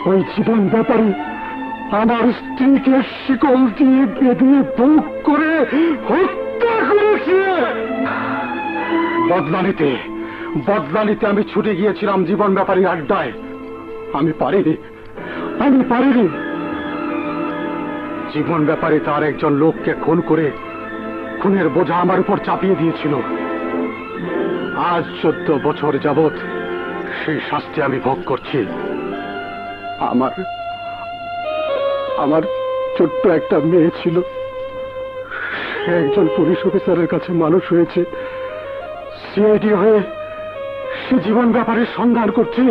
ওই জীবন ব্যাপারী আমার স্ত্রীকে শিকল দিয়ে বেঁধে বুক করে হত্যা করেছে। বদলা নিতে আমি ছুটে গিয়েছিলাম জীবন ব্যাপারীর আড্ডায়। আমি পারিনি। জীবন ব্যাপারী তার একজন লোককে খুন করে খুনের বোঝা আমার উপর চাপিয়ে দিয়েছিল। আজ 14 বছর যাবৎ সেই শাস্তি আমি ভোগ করছি। আমার ছোট্ট একটা মেয়ে ছিল, সে একজন পুলিশ অফিসারের কাছে মানুষ হয়েছে। সিআইডি হয়ে সে জীবন ব্যাপারের সন্ধান করছে।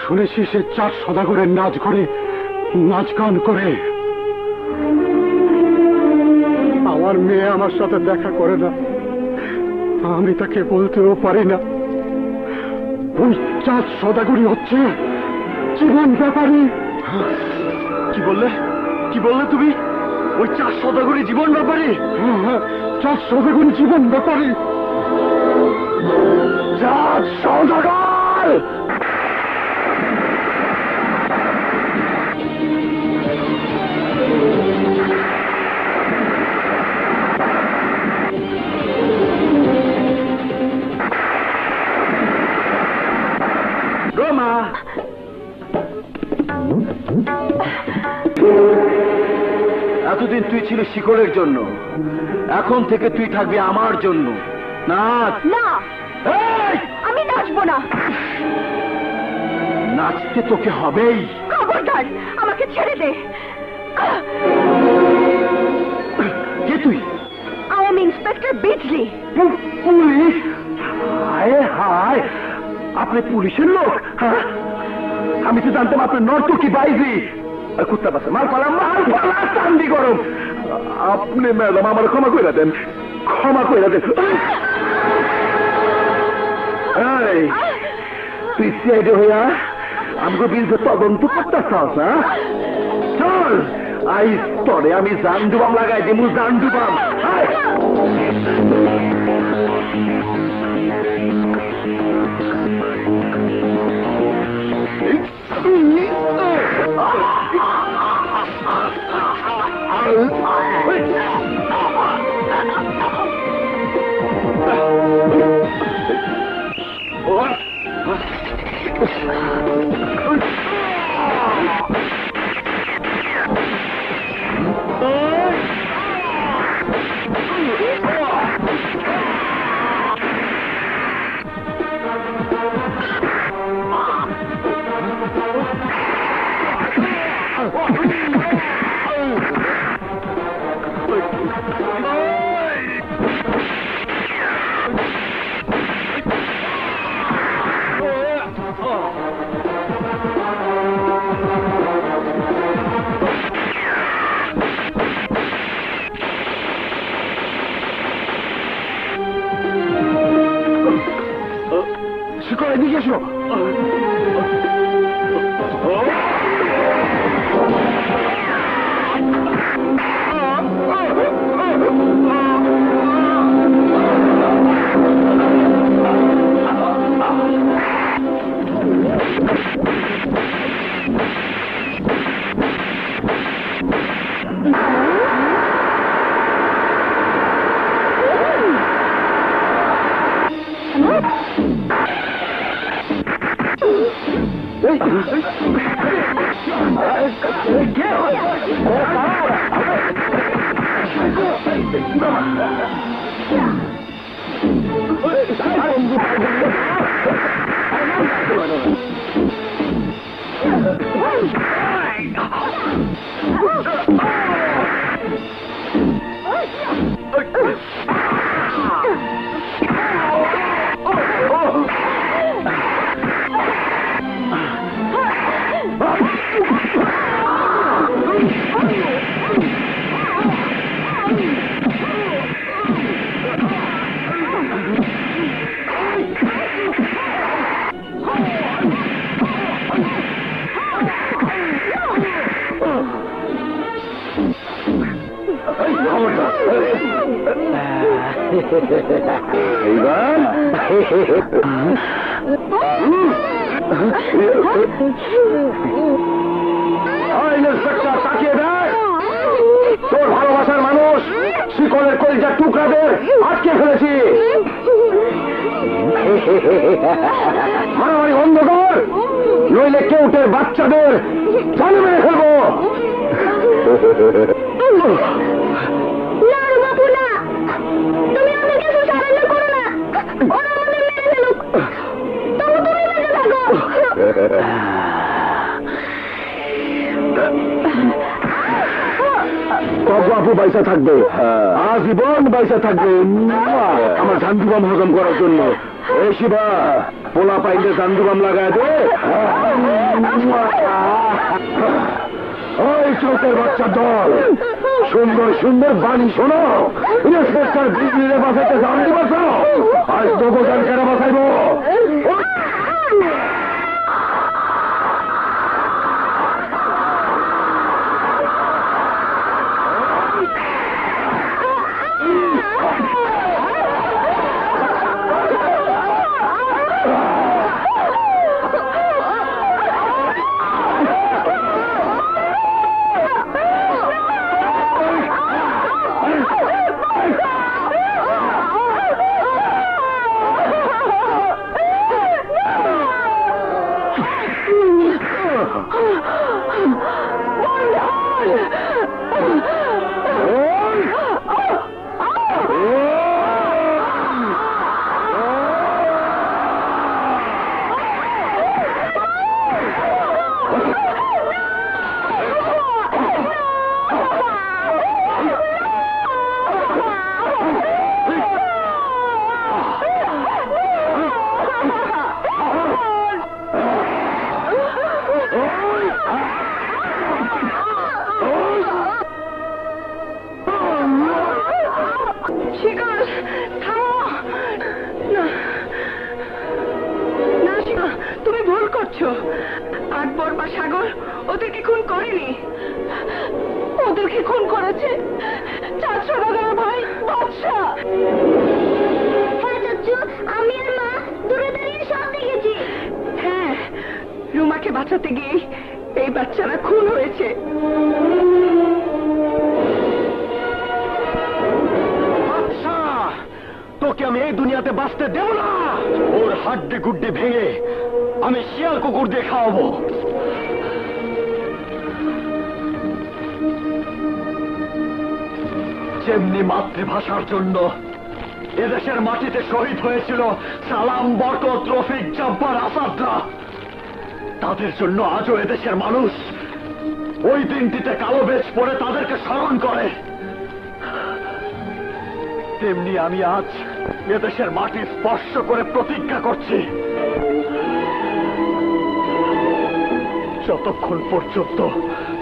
শুনেছি সে 4 সদাগরের নাচ ঘরে নাচ গান করে। আমার মেয়ে আমার সাথে দেখা করে না, আমি তাকে বলতেও পারি না। ওই 4 সদাগরই হচ্ছে জীবন ব্যাপারী। কি বললে তুমি? ওই 4 সদাগরী জীবন ব্যাপারী? 4 সদাগরী জীবন ব্যাপারী। 4 সদাগর! রোমা, এতদিন তুই ছিলি শিকলের জন্য, এখন থেকে তুই থাকবি আমার জন্য। নাচ। না, আমি নাচবো না। নাচতে তোকে হবেই। খবরদার, আমাকে ছেড়ে দে। কে তুই? আমি ইন্সপেক্টর বিজলি। পুলিশ? হায় হায়, আপনি পুলিশের লোক? হ্যাঁ, আমি তো জানতাম আপনি নর্তকী বাইজি। কুত্তা বাসে মাল পালা চান্দি গরম। আপনি ম্যাডাম আমার ক্ষমা করে দেন। তুই সিআইডি হইয়া আমাকে বিরুদ্ধে তদন্ত করতেছস না? চল, আই স্তরে আমি জান ডুবাম লাগাই দিমু, জান ডুবাম। শিকড় এদিকে এসো। তাকিয়ে দেখ, তোর ভালোবাসার মানুষ শিকলের কলিজার টুকরাদের আটকে ফেলেছি। মারামারি বন্ধ কর, নইলে কেউটের বাচ্চাদের জানে মেরে ফেলবো। আপু পয়সা থাকবে, আজীবন পয়সা থাকবে আমার ঝান্ডুবাম হজম করার জন্য। এই শিবা, পোলা পাইলে ঝান্ডুবাম লাগায় দে। ওই চোখের বাচ্চা দল, সুন্দর সুন্দর বাণী শোনো। ইন্সপেক্টর বিজলিরে বাঁচাইতে জান দিবস, আজ তোকে জান কেন বাঁচাইব? তুমি ভুল করছো। আকবর বা সাগর ওদেরকে খুন করেনি, ওদেরকে খুন করেছে চাঁদ সওদাগর ভাই বাদশা। আমি আর মা দূরে দাঁড়িয়ে সব দেখেছি। হ্যাঁ, রুমাকে বাঁচাতে গিয়ে এই বাচ্চারা খুন হয়েছে। তোকে আমি এই দুনিয়াতে বাঁচতে দেব না। ওর হাড্ডি গুড্ডি ভেঙে আমি শিয়াল কুকুর দিয়ে খাওয়াবো। যেমনি মাতৃভাষার জন্য এদেশের মাটিতে শহীদ হয়েছিল সালাম, বরকত, রফিক, জব্বার, আসাদরা, তাদের জন্য আজও এদেশের মানুষ ওই দিনটিতে কালো বেশ পরে তাদেরকে স্মরণ করে। তেমনি আমি আজ এদেশের মাটি স্পর্শ করে প্রতিজ্ঞা করছি, যতক্ষণ পর্যন্ত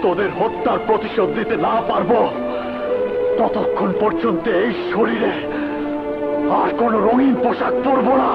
তোদের হত্যার প্রতিশোধ দিতে না পারবো ততক্ষণ পর্যন্ত এই শরীরে আর কোন রঙিন পোশাক পরব না।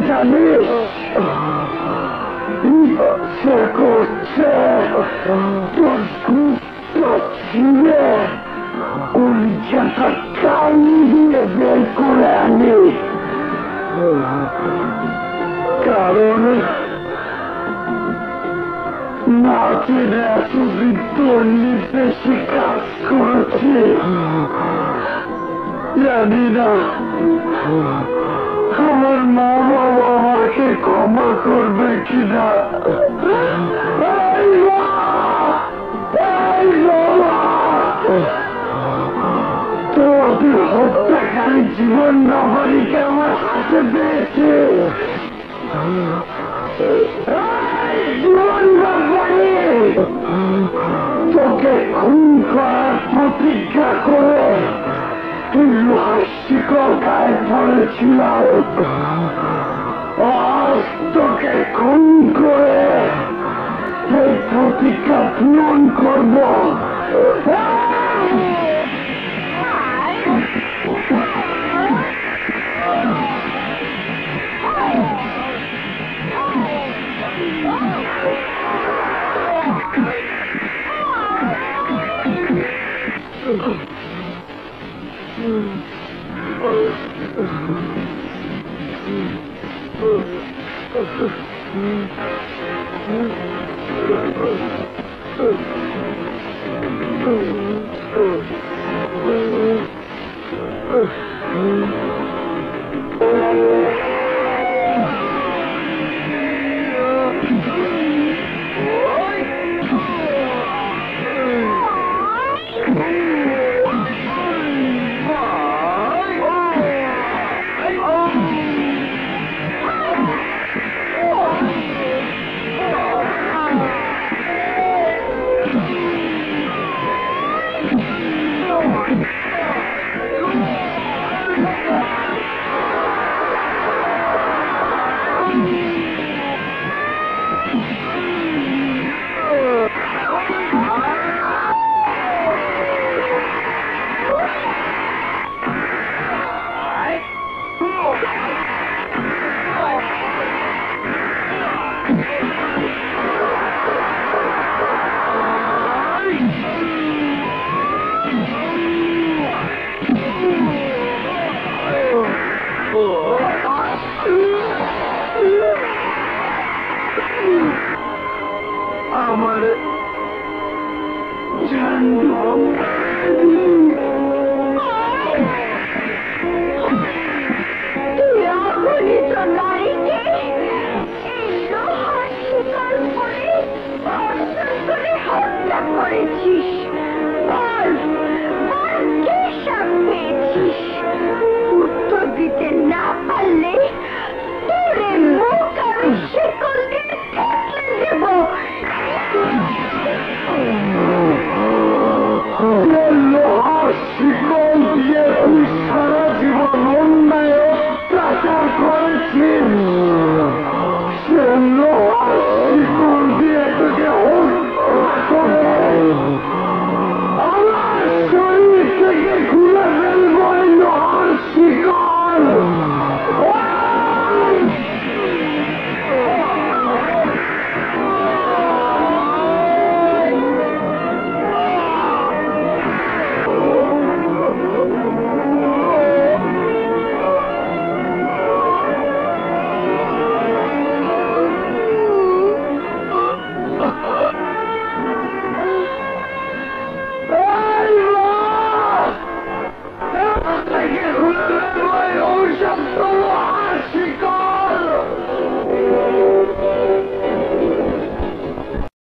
জানিস ইচ্ছে করছে তোর দুধটা ছিঁড়ে কোন জায়গা টান দিয়ে বের করে আনি, কারণ নাচের এতদিন তোর নির্দেশে কাজ করেছি, জানি না আমার মা বাবা আমাকে ক্ষমা করবে কিনা। তোদের হত্যাকারী জীবন নগরীকে আমার হাতে পেয়েছে। জীবন নগরী তোকে খুন করার প্রতিজ্ঞা করে শিকল গায়ে পড়েছিলাম, আজ তোকে খুন করে এই প্রতিজ্ঞা পূরণ করব। আমার